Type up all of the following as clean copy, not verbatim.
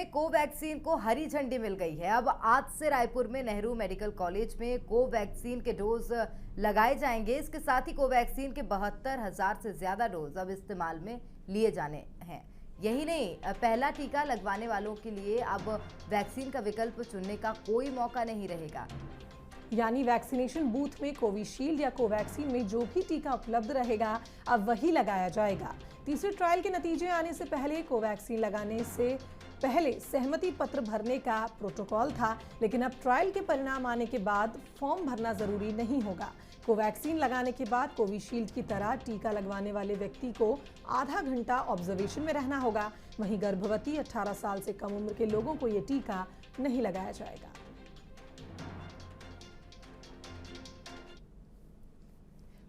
Covaxin को हरी झंडी मिल गई है। अब आज से रायपुर में नेहरू मेडिकल कॉलेज में कोवैक्सीन के डोज लगाए जाएंगे। इसके साथ ही कोवैक्सीन के 72,000 से ज्यादा डोज अब इस्तेमाल में लिए जाने हैं। यही नहीं, पहला टीका लगवाने वालों के लिए अब वैक्सीन का विकल्प चुनने का कोई मौका नहीं रहेगा। यानी वैक्सीनेशन बूथ में कोविशील्ड या कोवैक्सीन में जो भी टीका उपलब्ध रहेगा अब वही लगाया जाएगा। तीसरे ट्रायल के नतीजे आने से पहले कोवैक्सीन लगाने से पहले सहमति पत्र भरने का प्रोटोकॉल था, लेकिन अब ट्रायल के परिणाम आने के बाद फॉर्म भरना जरूरी नहीं होगा। कोवैक्सीन लगाने के बाद कोविशील्ड की तरह टीका लगवाने वाले व्यक्ति को आधा घंटा ऑब्जर्वेशन में रहना होगा। वहीं गर्भवती 18 साल से कम उम्र के लोगों को ये टीका नहीं लगाया जाएगा।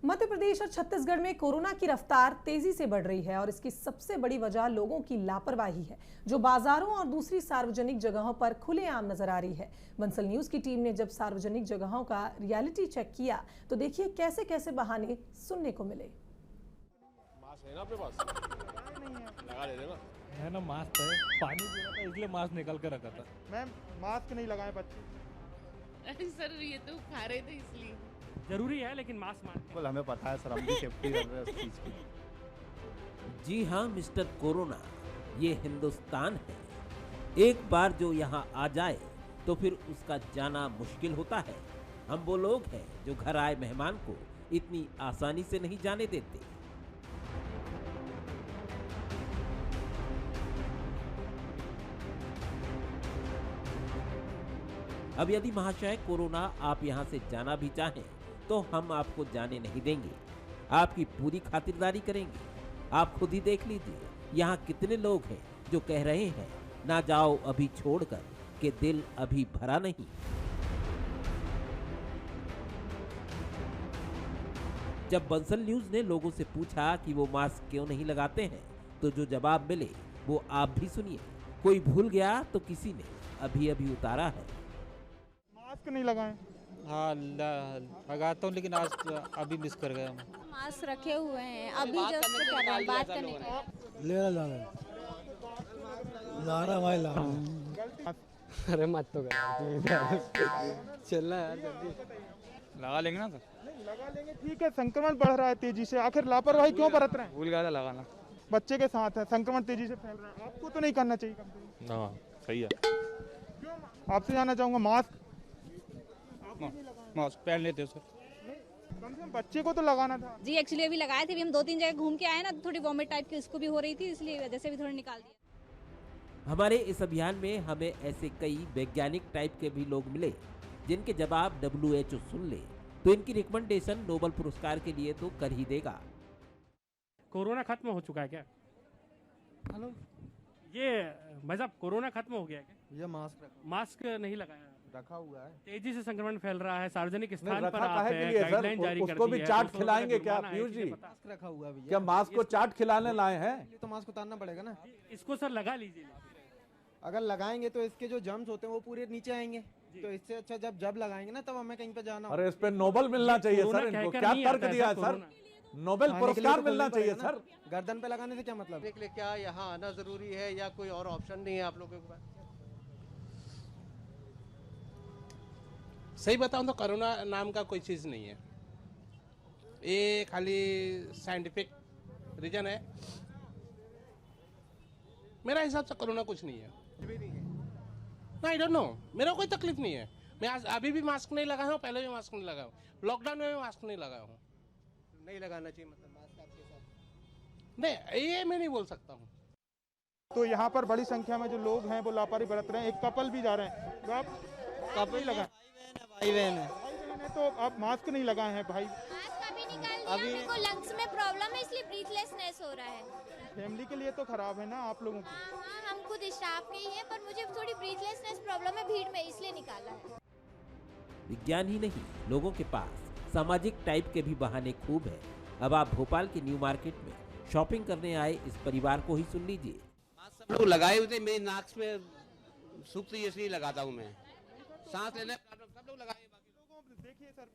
मध्य प्रदेश और छत्तीसगढ़ में कोरोना की रफ्तार तेजी से बढ़ रही है और इसकी सबसे बड़ी वजह लोगों की लापरवाही है, जो बाजारों और दूसरी सार्वजनिक जगहों पर खुलेआम नजर आ रही है। बंसल न्यूज की टीम ने जब सार्वजनिक जगहों का रियलिटी चेक किया तो देखिए कैसे कैसे बहाने सुनने को मिले। मास्क है ना अपने पास? लगा ले देना। है ना, मास्क है, पानी पी रहा था इसलिए मास्क निकाल कर रखा था। मैम मास्क नहीं लगाए बच्चे। सर ये तो खा रहे थे इसलिए। जरूरी है लेकिन मास्क बिल्कुल हमें पता है सर, हम भी सेफ्टी कर रहे हैं उस चीज की। जी हाँ मिस्टर कोरोना, ये हिंदुस्तान है। एक बार जो यहाँ आ जाए तो फिर उसका जाना मुश्किल होता है। हम वो लोग हैं जो घर आए मेहमान को इतनी आसानी से नहीं जाने देते। अब यदि महाशय कोरोना आप यहाँ से जाना भी चाहें तो हम आपको जाने नहीं देंगे, आपकी पूरी खातिरदारी करेंगे। आप खुद ही देख लीजिए यहाँ कितने लोग हैं जो कह रहे हैं ना जाओ अभी छोड़कर, कि दिल अभी भरा नहीं। जब बंसल न्यूज ने लोगों से पूछा कि वो मास्क क्यों नहीं लगाते हैं तो जो जवाब मिले वो आप भी सुनिए। कोई भूल गया तो किसी ने अभी अभी उतारा है। मास्क नहीं लगाए? हाँ लगाता हूँ लेकिन आज अभी मिस कर गया मैं। मास्क रखे हुए हैं, अभी जस्ट कर रहे हैं बात करने के। ले रहा भाई ला रहा। अरे मत तो चलना यार जल्दी। लगा लेंगे ना तो? लगा लेंगे, ठीक है। संक्रमण बढ़ रहा है तेजी से, आखिर लापरवाही क्यों बरत रहे हैं? भूल गया था लगाना। बच्चे के साथ है, संक्रमण तेजी से फैल रहा है, आपको तो नहीं करना चाहिए कम से कम। हाँ सही है। क्यों? आपसे जानना चाहूंगा, मास्क पहन लेते सर। कम से कम बच्चे को तो लगाना था। जी एक्चुअली अभी लगाए थे, अभी हम 2-3 जगह घूम के आए ना, थोड़ी वॉमिट टाइप की उसको भी हो रही थी, इसलिए वजह से भी थोड़ा निकाल दिया। हमारे इस अभियान में हमें ऐसे कई वैज्ञानिक टाइप के भी लोग मिले जिनके जवाब WHO सुन ले तो इनकी रिकमेंडेशन नोबेल पुरस्कार के लिए तो कर ही देगा। कोरोना खत्म हो चुका है क्या? हेलो, ये भाई साहब कोरोना खत्म हो गया क्या? ये मास्क नहीं लगाया, रखा हुआ है। तेजी से संक्रमण फैल रहा है, सार्वजनिक स्थान पर रखा आप काहे के हैं, लिए गाइडलाइन जारी सर? कर उसको दी भी है, चाट उसको खिलाएंगे अगर क्या जुर्माना है, पीयूष जी? इसलिए पता- मास्क रखा हुआ है क्या मास्क को चाट खिलाने लाए हैं? तो मास्क उतारना पड़ेगा ना। इसको सर लगा लीजिए। अगर लगाएंगे तो इसके जो जर्म्स होते हैं वो पूरे नीचे आएंगे, तो इससे अच्छा जब लगाएंगे ना तब हमें कहीं पे जाना। अरे इस पे नोबेल मिलना चाहिए सर, इनको क्या तर्क दिया है सर? नोबेल पुरस्कार मिलना चाहिए सर। गर्दन पे लगाने से क्या मतलब? देख ले, क्या यहाँ आना जरूरी है या कोई और ऑप्शन नहीं है आप लोगों के पास? सही बताऊं तो कोरोना नाम का कोई चीज नहीं है, ये खाली साइंटिफिक रीजन है। मेरा हिसाब से कोरोना कुछ नहीं है। आई डोंट नो, मेरा कोई तकलीफ नहीं है। मैं आज अभी भी मास्क नहीं लगाया हूँ, पहले भी मास्क नहीं लगाया हूँ, लॉकडाउन में भी मास्क नहीं लगाया हूँ। नहीं लगाना चाहिए मतलब मास्क आपके साथ? नहीं, ये मैं नहीं बोल सकता हूँ। तो यहाँ पर बड़ी संख्या में जो लोग हैं वो लापरवाही बरत रहे हैं। एक कपल भी जा रहे हैं, तो आप कपल लगा भाई बहन है तो आप मास्क नहीं लगाए हैं भाई। मास्क अभी निकाल दिया, मेरे को लंग्स में प्रॉब्लम है इसलिए ब्रीथलेसनेस हो रहा है। फैमिली के लिए तो खराब है ना आप लोगों को। हाँ, हम खुद स्टाफ नहीं है, पर मुझे थोड़ी ब्रीथलेसनेस प्रॉब्लम है भीड़ में, इसलिए निकाला है। विज्ञान ही नहीं, लोगों के पास सामाजिक टाइप के भी बहाने खूब है। अब आप भोपाल के न्यू मार्केट में शॉपिंग करने आए इस परिवार को ही सुन लीजिए। सब लोग लगाए हुए थे, मेरी नाक में सूखती है इसलिए लगाता हूँ मैं। सांस लेने सब लोग लगाए, बाकी लोगों देखिए सर,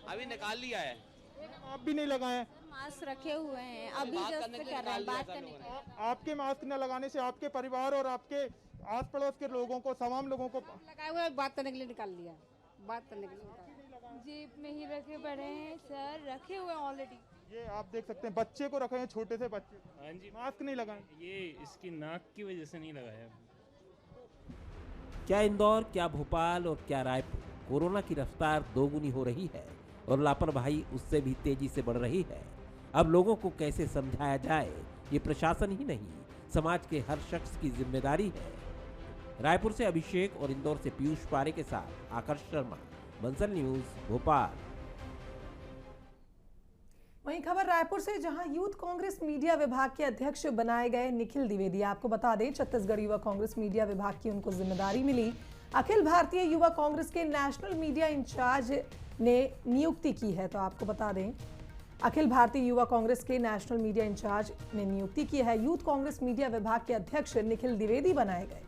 अभी निकाल लिया है। आप भी नहीं लगाए? मास्क रखे हुए हैं, अभी जस्ट कर रहे हैं बात करने के लिए। आपके मास्क न लगाने से आपके परिवार और आपके आस पड़ोस के लोगों को, तमाम लोगों को लगाए हुए बात करने के लिए निकाल लिया, बात करने के लिए जेब में ही रखे पड़े हैं सर, रखे हुए ऑलरेडी। ये आप देख सकते हैं, बच्चे को रखे हैं, छोटे से बच्चे। हाँ जी, मास्क नहीं लगाए, ये इसकी नाक की वजह से नहीं लगाया। क्या इंदौर, क्या भोपाल और क्या रायपुर कोरोना की रफ्तार दोगुनी हो रही है और लापरवाही उससे भी तेजी से बढ़ रही है। अब लोगों को कैसे समझाया जाए, ये प्रशासन ही नहीं, समाज के हर शख्स की जिम्मेदारी है। रायपुर से अभिषेक और इंदौर से पीयूष पारे के साथ आकर्ष शर्मा, बंसल न्यूज, भोपाल। वहीं खबर रायपुर से, जहां यूथ कांग्रेस मीडिया विभाग के अध्यक्ष बनाए गए निखिल द्विवेदी। आपको बता दें, छत्तीसगढ़ युवा कांग्रेस मीडिया विभाग की उनको जिम्मेदारी मिली। अखिल भारतीय युवा कांग्रेस के नेशनल मीडिया इंचार्ज ने नियुक्ति की है। तो आपको बता दें, अखिल भारतीय युवा कांग्रेस के नेशनल मीडिया इंचार्ज ने नियुक्ति की है। यूथ कांग्रेस मीडिया विभाग के अध्यक्ष निखिल द्विवेदी बनाए गए।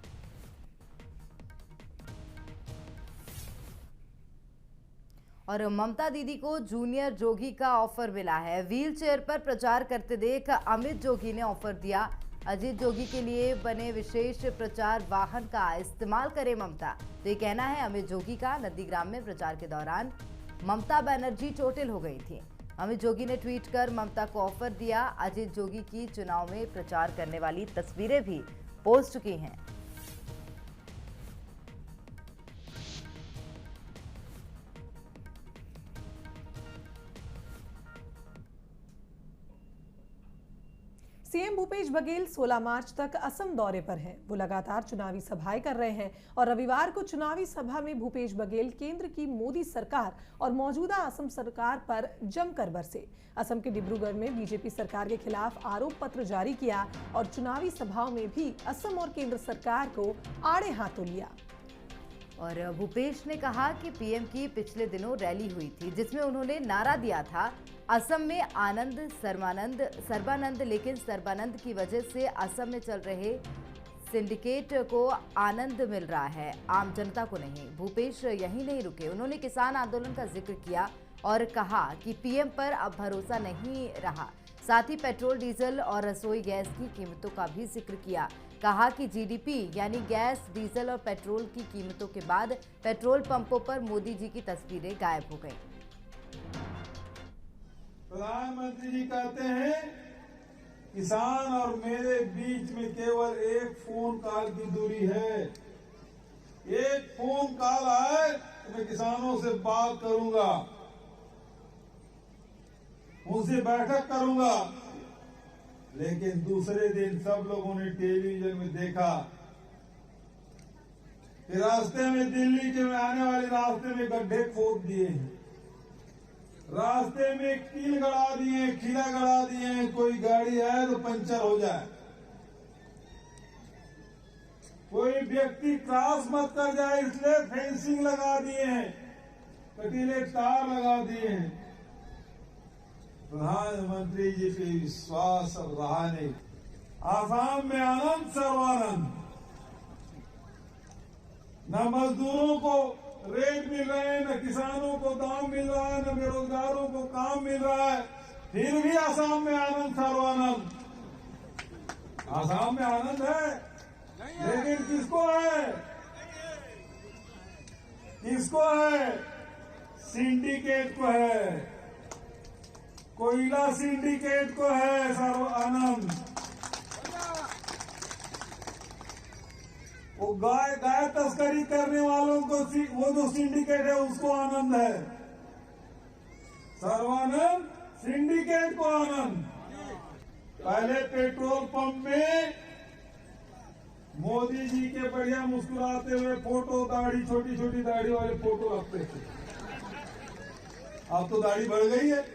और ममता दीदी को जूनियर जोगी का ऑफर मिला है। व्हील चेयर पर प्रचार करते देख अमित जोगी ने ऑफर दिया। अजीत जोगी के लिए बने विशेष प्रचार वाहन का इस्तेमाल करे ममता। तो ये कहना है अमित जोगी का। नंदीग्राम में प्रचार के दौरान ममता बनर्जी चोटिल हो गई थी। अमित जोगी ने ट्वीट कर ममता को ऑफर दिया। अजीत जोगी की चुनाव में प्रचार करने वाली तस्वीरें भी पोस्ट की हैं। सीएम भूपेश बघेल 16 मार्च तक असम दौरे पर हैं। वो लगातार चुनावी सभाएं कर रहे हैं और रविवार को चुनावी सभा में भूपेश बघेल केंद्र की मोदी सरकार और मौजूदा असम सरकार पर जमकर बरसे। असम के डिब्रूगढ़ में बीजेपी सरकार के खिलाफ आरोप पत्र जारी किया और चुनावी सभाओं में भी असम और केंद्र सरकार को आड़े हाथों लिया। और भूपेश ने कहा कि पीएम की पिछले दिनों रैली हुई थी, जिसमें उन्होंने नारा दिया था असम में आनंद सर्बानंद, लेकिन सर्बानंद की वजह से असम में चल रहे सिंडिकेट को आनंद मिल रहा है, आम जनता को नहीं। भूपेश यहीं नहीं रुके, उन्होंने किसान आंदोलन का जिक्र किया और कहा कि पीएम पर अब भरोसा नहीं रहा। साथ ही पेट्रोल, डीजल और रसोई गैस की कीमतों का भी जिक्र किया। कहा कि जीडीपी यानी गैस, डीजल और पेट्रोल की कीमतों के बाद पेट्रोल पंपों पर मोदी जी की तस्वीरें गायब हो गई। प्रधानमंत्री जी कहते हैं किसान और मेरे बीच में केवल एक फोन कॉल की दूरी है। एक फोन कॉल आए तो मैं किसानों से बात करूंगा, उनसे बैठक करूंगा। लेकिन दूसरे दिन सब लोगों ने टेलीविजन में देखा कि रास्ते में, दिल्ली के में आने वाले रास्ते में गड्ढे खोद दिए हैं, रास्ते में कील गड़ा दिए, खीला गड़ा दिए। कोई गाड़ी आए तो पंचर हो जाए, कोई व्यक्ति क्रॉस मत कर जाए इसलिए फेंसिंग लगा दिए हैं, कटीले तार लगा दिए हैं। प्रधानमंत्री जी पे विश्वास अब रहा नहीं। आसाम में आनंद सर्वानंद, न मजदूरों को रेट मिल रहे हैं, न किसानों को दाम मिल रहा है, न बेरोजगारों को काम मिल रहा है, फिर भी आसाम में आनंद सर्वानंद। आसाम में आनंद है, लेकिन किसको है? किसको है? सिंडिकेट को है, कोयला सिंडिकेट को है सर्व आनंद। वो गाय तस्करी करने वालों को, वो जो सिंडिकेट है उसको आनंद है। सर्वानंद सिंडिकेट को आनंद। पहले पेट्रोल पंप में मोदी जी के बढ़िया मुस्कुराते हुए फोटो, दाढ़ी, छोटी छोटी दाढ़ी वाले फोटो रखते थे। अब तो दाढ़ी बढ़ गई है।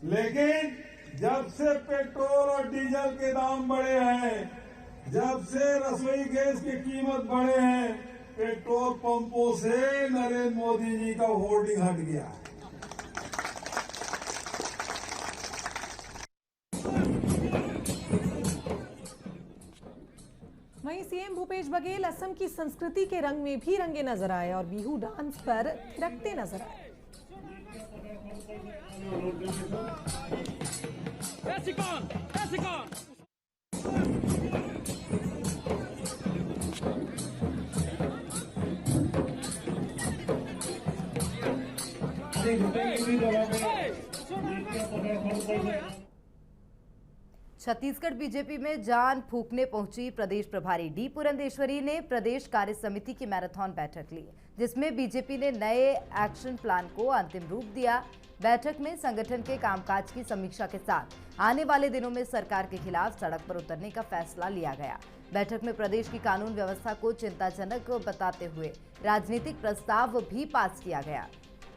लेकिन जब से पेट्रोल और डीजल के दाम बढ़े हैं, जब से रसोई गैस की कीमत बढ़े हैं, पेट्रोल पंपों से नरेंद्र मोदी जी का होर्डिंग हट गया। वहीं सीएम भूपेश बघेल असम की संस्कृति के रंग में भी रंगे नजर आए और बिहू डांस पर थिरकते नजर आए। छत्तीसगढ़ बीजेपी में जान फूंकने पहुंची प्रदेश प्रभारी डी पुरंदेश्वरी ने प्रदेश कार्य समिति की मैराथन बैठक ली, जिसमें बीजेपी ने नए एक्शन प्लान को अंतिम रूप दिया। बैठक में संगठन के कामकाज की समीक्षा के साथ आने वाले दिनों में सरकार के खिलाफ सड़क पर उतरने का फैसला लिया गया। बैठक में प्रदेश की कानून व्यवस्था को चिंताजनक बताते हुए राजनीतिक प्रस्ताव भी पास किया गया।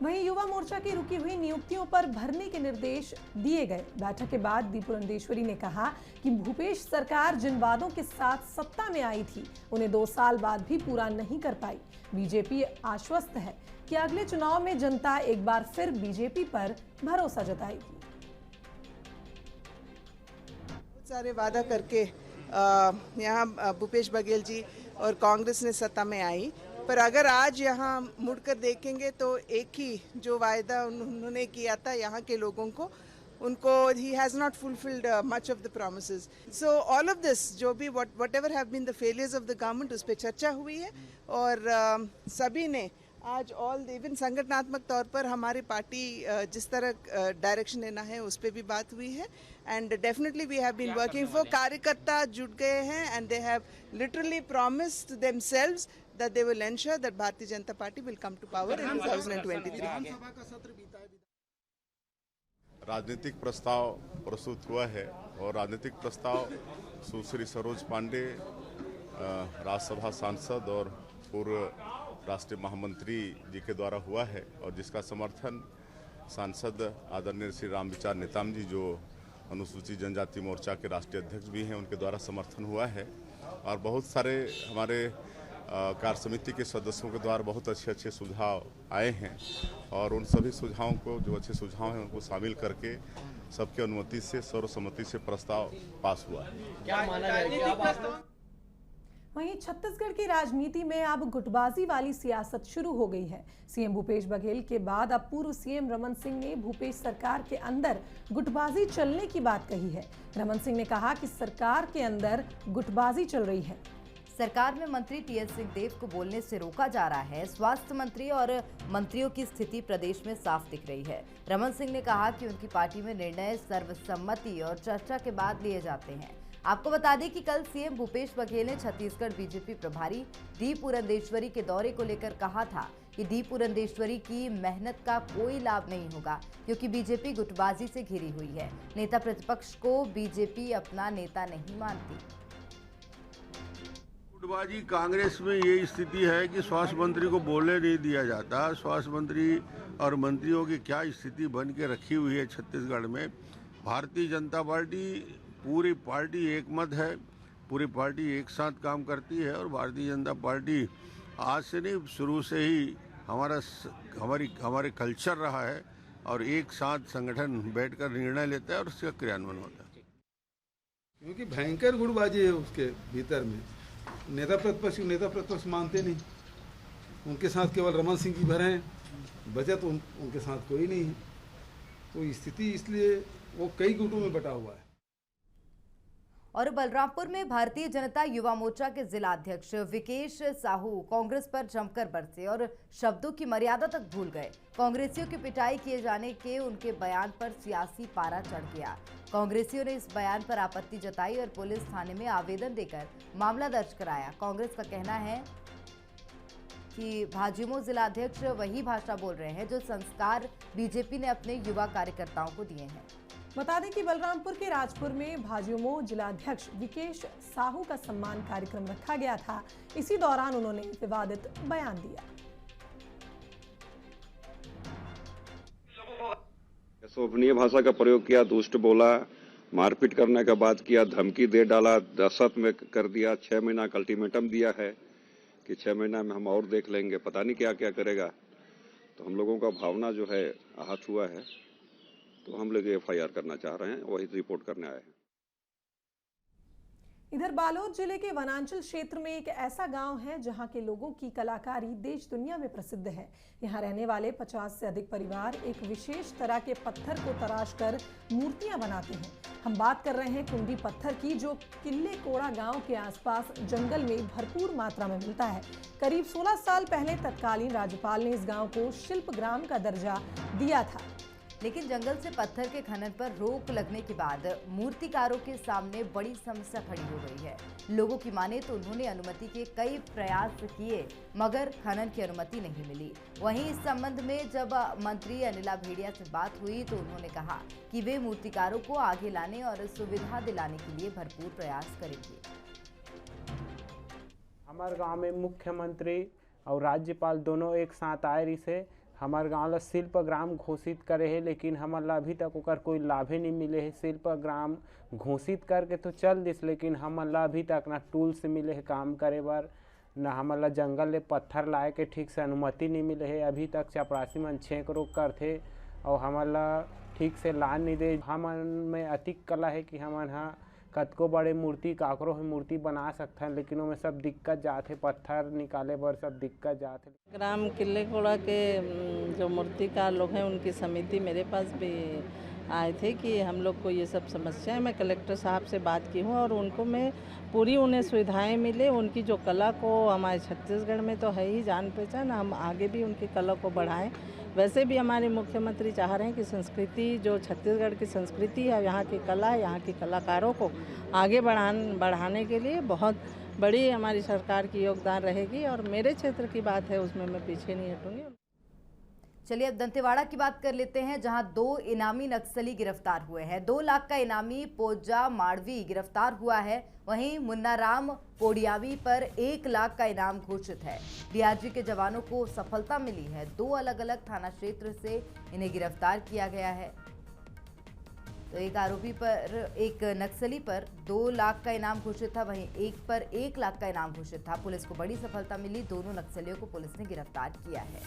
वहीं युवा मोर्चा की रुकी हुई नियुक्तियों पर भरने के निर्देश दिए गए। बैठक के बाद डी पुरंदेश्वरी ने कहा कि भूपेश सरकार जिन वादों के साथ सत्ता में आई थी उन्हें 2 साल बाद भी पूरा नहीं कर पाई। बीजेपी आश्वस्त है कि अगले चुनाव में जनता एक बार फिर बीजेपी पर भरोसा जताएगी। बहुत सारे वादा करके यहाँ भूपेश बघेल जी और कांग्रेस ने सत्ता में आई, पर अगर आज यहाँ मुड़कर देखेंगे तो एक ही जो वायदा उन्होंने किया था यहाँ के लोगों को, उनको he has not fulfilled much of the promises. So all of this जो भी whatever have been the failures of the government उस पे चर्चा हुई है और सभी ने आज इवन संगठनात्मक तौर पर हमारी पार्टी जिस तरह डायरेक्शन लेना है उस पे भी बात हुई है। And definitely we have been working for, कार्यकर्ता जुट गए हैं and they have literally promised themselves that they will ensure that Bharatiya Janata Party will come to power in 2023. राजनीतिक प्रस्ताव प्रस्तुत हुआ है और राजनीतिक प्रस्ताव सुश्री सरोज पांडे, राज्यसभा सांसद और पूर्व राष्ट्रीय महामंत्री जी के द्वारा हुआ है और जिसका समर्थन सांसद आदरणीय श्री रामविचार नेताम जी जो अनुसूचित जनजाति मोर्चा के राष्ट्रीय अध्यक्ष भी हैं उनके द्वारा समर्थन हुआ है। और बहुत सारे हमारे कार्य समिति के सदस्यों के द्वारा बहुत अच्छे सुझाव आए हैं और उन सभी सुझावों को, जो अच्छे सुझाव हैं, उनको शामिल करके सबकी अनुमति से सर्वसम्मति से प्रस्ताव पास हुआ है। क्या माना जाएगा? वहीं छत्तीसगढ़ की राजनीति में अब गुटबाजी वाली सियासत शुरू हो गई है। सीएम भूपेश बघेल के बाद अब पूर्व सीएम रमन सिंह ने भूपेश सरकार के अंदर गुटबाजी चलने की बात कही है। रमन सिंह ने कहा कि सरकार के अंदर गुटबाजी चल रही है। सरकार में मंत्री टीएस सिंहदेव को बोलने से रोका जा रहा है। स्वास्थ्य मंत्री और मंत्रियों की स्थिति प्रदेश में साफ दिख रही है। रमन सिंह ने कहा कि उनकी पार्टी में निर्णय सर्वसम्मति और चर्चा के बाद लिए जाते हैं। आपको बता दें कि कल सीएम भूपेश बघेल ने छत्तीसगढ़ बीजेपी प्रभारी डी पुरंदेश्वरी के दौरे को लेकर कहा था कि डी पुरंदेश्वरी की मेहनत का कोई लाभ नहीं होगा क्योंकि बीजेपी गुटबाजी से घिरी हुई है। नेता प्रतिपक्ष को बीजेपी अपना नेता नहीं मानती। गुटबाजी कांग्रेस में ये स्थिति है कि स्वास्थ्य मंत्री को बोलने नहीं दिया जाता। स्वास्थ्य मंत्री और मंत्रियों की क्या स्थिति बन के रखी हुई है छत्तीसगढ़ में। भारतीय जनता पार्टी पूरी पार्टी एक मत है, पूरी पार्टी एक साथ काम करती है और भारतीय जनता पार्टी आज से नहीं, शुरू से ही हमारे कल्चर रहा है और एक साथ संगठन बैठकर निर्णय लेता है और उसका क्रियान्वयन होता है। क्योंकि भयंकर गुटबाजी है उसके भीतर में। नेता प्रतिपक्ष मानते नहीं, उनके साथ केवल रमन सिंह जी भर हैं, बचत उनके साथ कोई नहीं है। तो स्थिति इसलिए वो कई गुटों में बटा हुआ है। और बलरामपुर में भारतीय जनता युवा मोर्चा के जिला अध्यक्ष विकेश साहू कांग्रेस पर जमकर बरसे और शब्दों की मर्यादा तक भूल गए। कांग्रेसियों की पिटाई किए जाने के उनके बयान पर सियासी पारा चढ़ गया। कांग्रेसियों ने इस बयान पर आपत्ति जताई और पुलिस थाने में आवेदन देकर मामला दर्ज कराया। कांग्रेस का कहना है कि भाजयुमो जिला अध्यक्ष वही भाषा बोल रहे हैं जो संस्कार बीजेपी ने अपने युवा कार्यकर्ताओं को दिए हैं। बता दें कि बलरामपुर के राजपुर में भाजयुमो जिलाध्यक्ष विकेश साहू का सम्मान कार्यक्रम रखा गया था। इसी दौरान उन्होंने विवादित बयान दिया। अशोभनीय भाषा का प्रयोग किया, दुष्ट बोला, मारपीट करने का बात किया, धमकी दे डाला, दहशत में कर दिया। 6 महीना का अल्टीमेटम दिया है कि 6 महीना में हम और देख लेंगे, पता नहीं क्या क्या करेगा। तो हम लोगों का भावना जो है आहत हुआ है, तो हम लोग FIR करना चाह रहे हैं, वही रिपोर्ट करने आए हैं। इधर बालोद जिले के वनांचल क्षेत्र में एक ऐसा गांव है जहां के लोगों की कलाकारी देश दुनिया में प्रसिद्ध है। यहां रहने वाले 50 से अधिक परिवार एक विशेष तरह के पत्थर को तराश कर मूर्तियां बनाते हैं। हम बात कर रहे हैं कुंडी पत्थर की, जो किले कोड़ा गांव के आसपास जंगल में भरपूर मात्रा में मिलता है। करीब 16 साल पहले तत्कालीन राज्यपाल ने इस गाँव को शिल्प ग्राम का दर्जा दिया था, लेकिन जंगल से पत्थर के खनन पर रोक लगने के बाद मूर्तिकारों के सामने बड़ी समस्या खड़ी हो गई है। लोगों की माने तो उन्होंने अनुमति के कई प्रयास किए मगर खनन की अनुमति नहीं मिली। वहीं इस संबंध में जब मंत्री अनिला भेड़िया से बात हुई तो उन्होंने कहा कि वे मूर्तिकारों को आगे लाने और सुविधा दिलाने के लिए भरपूर प्रयास करेंगे। हमारे गाँव में मुख्यमंत्री और राज्यपाल दोनों एक साथ आए रही से हमारे गाँव ला शिल्प ग्राम घोषित करे है, लेकिन हमारा अभी तक ओकर कोई लाभे नहीं मिले है। शिल्प ग्राम घोषित करके तो चल दिस, लेकिन हमारा अभी तक ना टूल्स मिले है काम करे बर, ना हमारा जंगल ले पत्थर लाए के ठीक से अनुमति नहीं मिले है। अभी तक चपरासी मन छेक रोक करथे और हमारा ठीक से ला नहीं दे। हमन में अतिक कला है कि हमन हाँ कतको बड़े मूर्ति काकरो मूर्ति बना सकते हैं, लेकिन उनमें सब दिक्कत जाते, पत्थर निकाले बर सब दिक्कत जाते। ग्राम किले कोड़ा के जो मूर्तिकार लोग हैं उनकी समिति मेरे पास भी आए थे कि हम लोग को ये सब समस्या है। मैं कलेक्टर साहब से बात की हूँ और उनको मैं पूरी उन्हें सुविधाएं मिले। उनकी जो कला को हमारे छत्तीसगढ़ में तो है ही जान पहचान, हम आगे भी उनकी कला को बढ़ाएं। वैसे भी हमारे मुख्यमंत्री चाह रहे हैं कि संस्कृति जो छत्तीसगढ़ की संस्कृति है, यहाँ की कला है, यहाँ की कलाकारों को आगे बढ़ाने के लिए बहुत बड़ी हमारी सरकार की योगदान रहेगी और मेरे क्षेत्र की बात है उसमें मैं पीछे नहीं हटूंगी। चलिए अब दंतेवाड़ा की बात कर लेते हैं, जहां 2 इनामी नक्सली गिरफ्तार हुए हैं। 2 लाख का इनामी पोजा माड़वी गिरफ्तार हुआ है। वहीं मुन्नाराम पोडियावी पर 1 लाख का इनाम घोषित है। डीआरजी के जवानों को सफलता मिली है। 2 अलग अलग थाना क्षेत्र से इन्हें गिरफ्तार किया गया है। तो एक आरोपी पर, एक नक्सली पर 2 लाख का इनाम घोषित था, वहीं एक पर 1 लाख का इनाम घोषित था। पुलिस को बड़ी सफलता मिली। दोनों नक्सलियों को पुलिस ने गिरफ्तार किया है।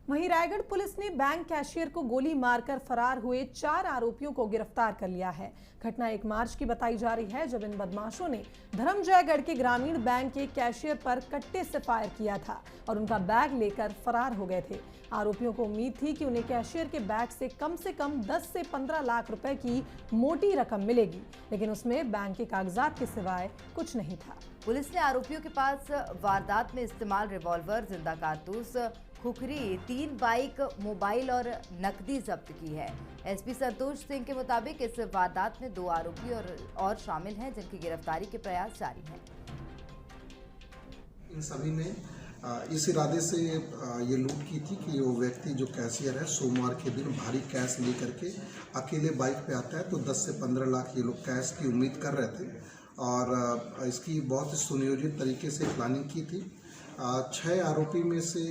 वहीं रायगढ़ पुलिस ने बैंक कैशियर को गोली मारकर फरार हुए 4 आरोपियों को गिरफ्तार कर लिया है। घटना 1 मार्च की बताई जा रही है, जब इन बदमाशों ने धर्मजयगढ़ के ग्रामीण बैंक के कैशियर पर कट्टे से फायर किया था और उनका बैग लेकर फरार हो गए थे। आरोपियों को उम्मीद थी कि उन्हें कैशियर के बैग से कम 10 से 15 लाख रुपए की मोटी रकम मिलेगी, लेकिन उसमें बैंक के कागजात के सिवाय कुछ नहीं था। पुलिस ने आरोपियों के पास वारदात में इस्तेमाल रिवॉल्वर, जिंदा कारतूस, खुखरी, 3 बाइक, मोबाइल और नकदी जब्त की है। एसपी संतोष सिंह के मुताबिक इस वारदात में 2 आरोपी और शामिल हैं, जिनकी गिरफ्तारी के प्रयास जारी हैं। इन सभी ने इस इरादे से ये लूट की थी कि वो व्यक्ति जो कैशियर है सोमवार के दिन भारी कैश लेकर के अकेले बाइक पे आता है, तो 10 से 15 लाख ये लोग कैश की उम्मीद कर रहे थे और इसकी बहुत ही सुनियोजित तरीके से प्लानिंग की थी। 6 आरोपी में से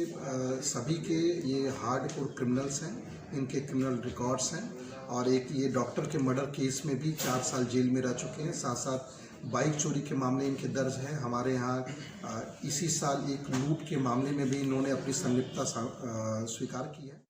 सभी के ये हार्डकोर क्रिमिनल्स हैं, इनके क्रिमिनल रिकॉर्ड्स हैं और एक ये डॉक्टर के मर्डर केस में भी 4 साल जेल में रह चुके हैं। साथ साथ बाइक चोरी के मामले इनके दर्ज हैं। हमारे यहाँ इसी साल एक लूट के मामले में भी इन्होंने अपनी संलिप्तता स्वीकार की है।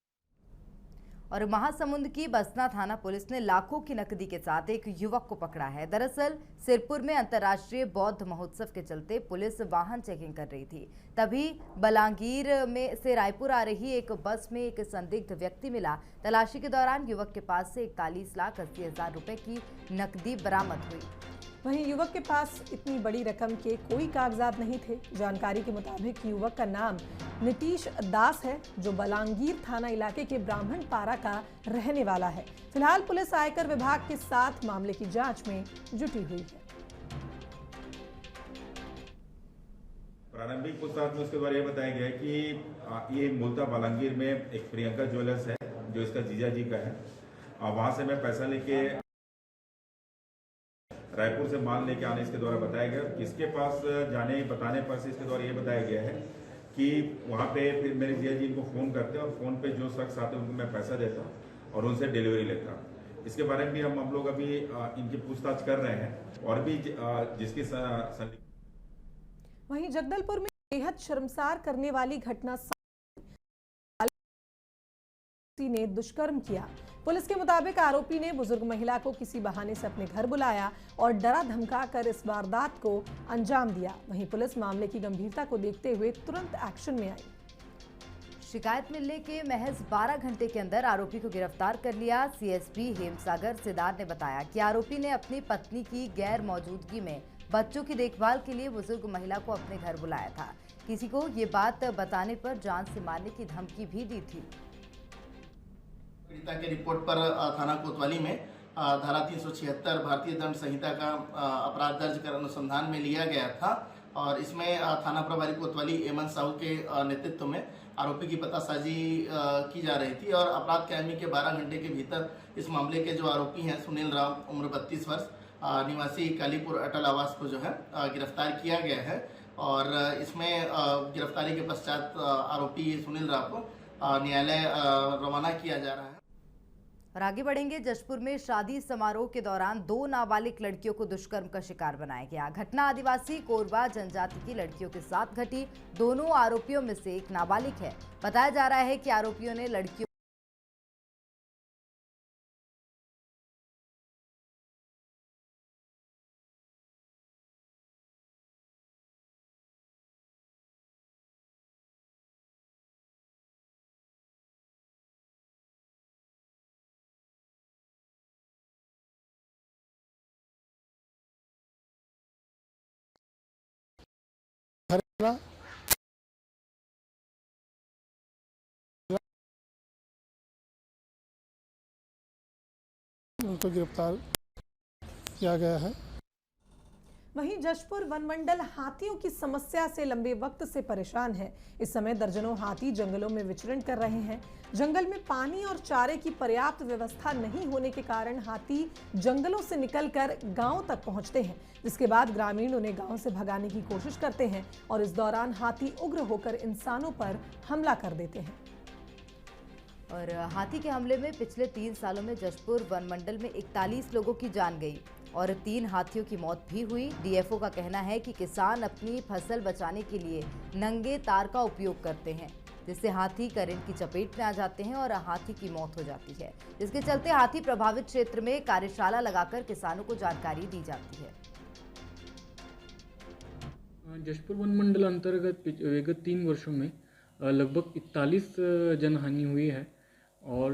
और महासमुंद की बसना थाना पुलिस ने लाखों की नकदी के साथ एक युवक को पकड़ा है। दरअसल सिरपुर में अंतर्राष्ट्रीय बौद्ध महोत्सव के चलते पुलिस वाहन चेकिंग कर रही थी, तभी बलांगीर में से रायपुर आ रही एक बस में एक संदिग्ध व्यक्ति मिला। तलाशी के दौरान युवक के पास से 41,80,000 रुपए की नकदी बरामद हुई। वहीं युवक के पास इतनी बड़ी रकम के कोई कागजात नहीं थे। जानकारी के मुताबिक युवक का नाम नीतीश दास है, जो बलांगीर थाना इलाके के ब्राह्मण पारा का रहने वाला है। फिलहाल पुलिस आयकर विभाग के साथ मामले की जांच में जुटी हुई है। प्रारंभिक पूछताछ में उसके द्वारा यह बताया गया है कि ये मूलतः बलांगीर में एक प्रियंका ज्वेलर्स है जो इसका जीजा जी का है, और वहां से मैं पैसा लेके रायपुर से माल लेके आने इसके द्वारा बताया गया। किसके पास जाने बताने पर से इसके द्वारा ये बताया गया है कि वहाँ पे फिर मेरे जिया जी इनको फ़ोन करते हैं और फ़ोन पे जो शख्स आते हैं उनको मैं पैसा देता हूँ और उनसे डिलीवरी लेता हूँ। इसके बारे में भी हम लोग अभी इनकी पूछताछ कर रहे हैं और भी जिसकी वहीं जगदलपुर में बेहद शर्मसार करने वाली घटना ने दुष्कर्म किया। पुलिस के मुताबिक आरोपी ने बुजुर्ग महिला को किसी बहाने से अपने घर बुलाया और डरा धमका कर इस वारदात को अंजाम दिया। वहीं पुलिस मामले की गंभीरता को देखते हुए तुरंत एक्शन में आई। शिकायत मिलने के महज 12 घंटे के अंदर आरोपी को गिरफ्तार कर लिया। सीएसपी हेमसागर सिदार ने बताया कि आरोपी ने अपनी पत्नी की गैर मौजूदगी में बच्चों की देखभाल के लिए बुजुर्ग महिला को अपने घर बुलाया था। किसी को ये बात बताने पर जान से मारने की धमकी भी दी थी। पीड़िता के रिपोर्ट पर थाना कोतवाली में धारा 376 भारतीय दंड संहिता का अपराध दर्ज कर अनुसंधान में लिया गया था और इसमें थाना प्रभारी कोतवाली एमन साहू के नेतृत्व में आरोपी की पतासाजी की जा रही थी और अपराध कायमी के 12 घंटे के भीतर इस मामले के जो आरोपी हैं सुनील राव उम्र 32 वर्ष निवासी कालीपुर अटल आवास को जो है गिरफ्तार किया गया है और इसमें गिरफ्तारी के पश्चात आरोपी सुनील राव को न्यायालय रवाना किया जा रहा है। और आगे बढ़ेंगे। जशपुर में शादी समारोह के दौरान 2 नाबालिग लड़कियों को दुष्कर्म का शिकार बनाया गया। घटना आदिवासी कोरबा जनजाति की लड़कियों के साथ घटी। दोनों आरोपियों में से एक नाबालिग है। बताया जा रहा है कि आरोपियों ने लड़कियों उनको गिरफ्तार किया गया है। वहीं जशपुर वन मंडल हाथियों की समस्या से लंबे वक्त से परेशान है। इस समय दर्जनों हाथी जंगलों में विचरण कर रहे हैं। जंगल में पानी और चारे की पर्याप्त व्यवस्था नहीं होने के कारण हाथी जंगलों से निकलकर गांव तक पहुंचते हैं, जिसके बाद ग्रामीण उन्हें गांव से भगाने की कोशिश करते हैं और इस दौरान हाथी उग्र होकर इंसानों पर हमला कर देते हैं। और हाथी के हमले में पिछले 3 सालों में जशपुर वन मंडल में 41 लोगों की जान गई और 3 हाथियों की मौत भी हुई। डीएफओ का कहना है कि किसान अपनी फसल बचाने के लिए नंगे तार का उपयोग करते हैं, जिससे हाथी करंट की चपेट में आ जाते हैं और हाथी की मौत हो जाती है, जिसके चलते हाथी प्रभावित क्षेत्र में कार्यशाला लगाकर किसानों को जानकारी दी जाती है। जशपुर वन मंडल अंतर्गत विगत 3 वर्षों में लगभग 41 जनहानि हुई है और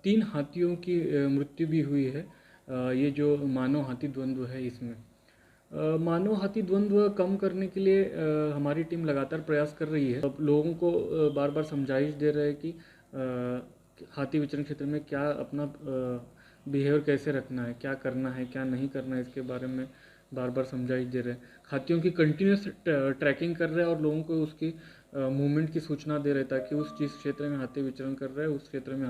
3 हाथियों की मृत्यु भी हुई है। ये जो मानव हाथी द्वंद्व है, इसमें मानव हाथी द्वंद्व कम करने के लिए हमारी टीम लगातार प्रयास कर रही है। लोगों को बार बार समझाइश दे रहे हैं कि हाथी विचरण क्षेत्र में क्या अपना बिहेवियर कैसे रखना है, क्या करना है, क्या नहीं करना है, इसके बारे में बार बार समझाइश दे रहे हैं। हाथियों की कंटिन्यूस ट्रैकिंग कर रहे हैं और लोगों को उसकी मूवमेंट की सूचना दे रहे हैं ताकि उस जिस क्षेत्र में हाथी विचरण कर रहे हैं उस क्षेत्र में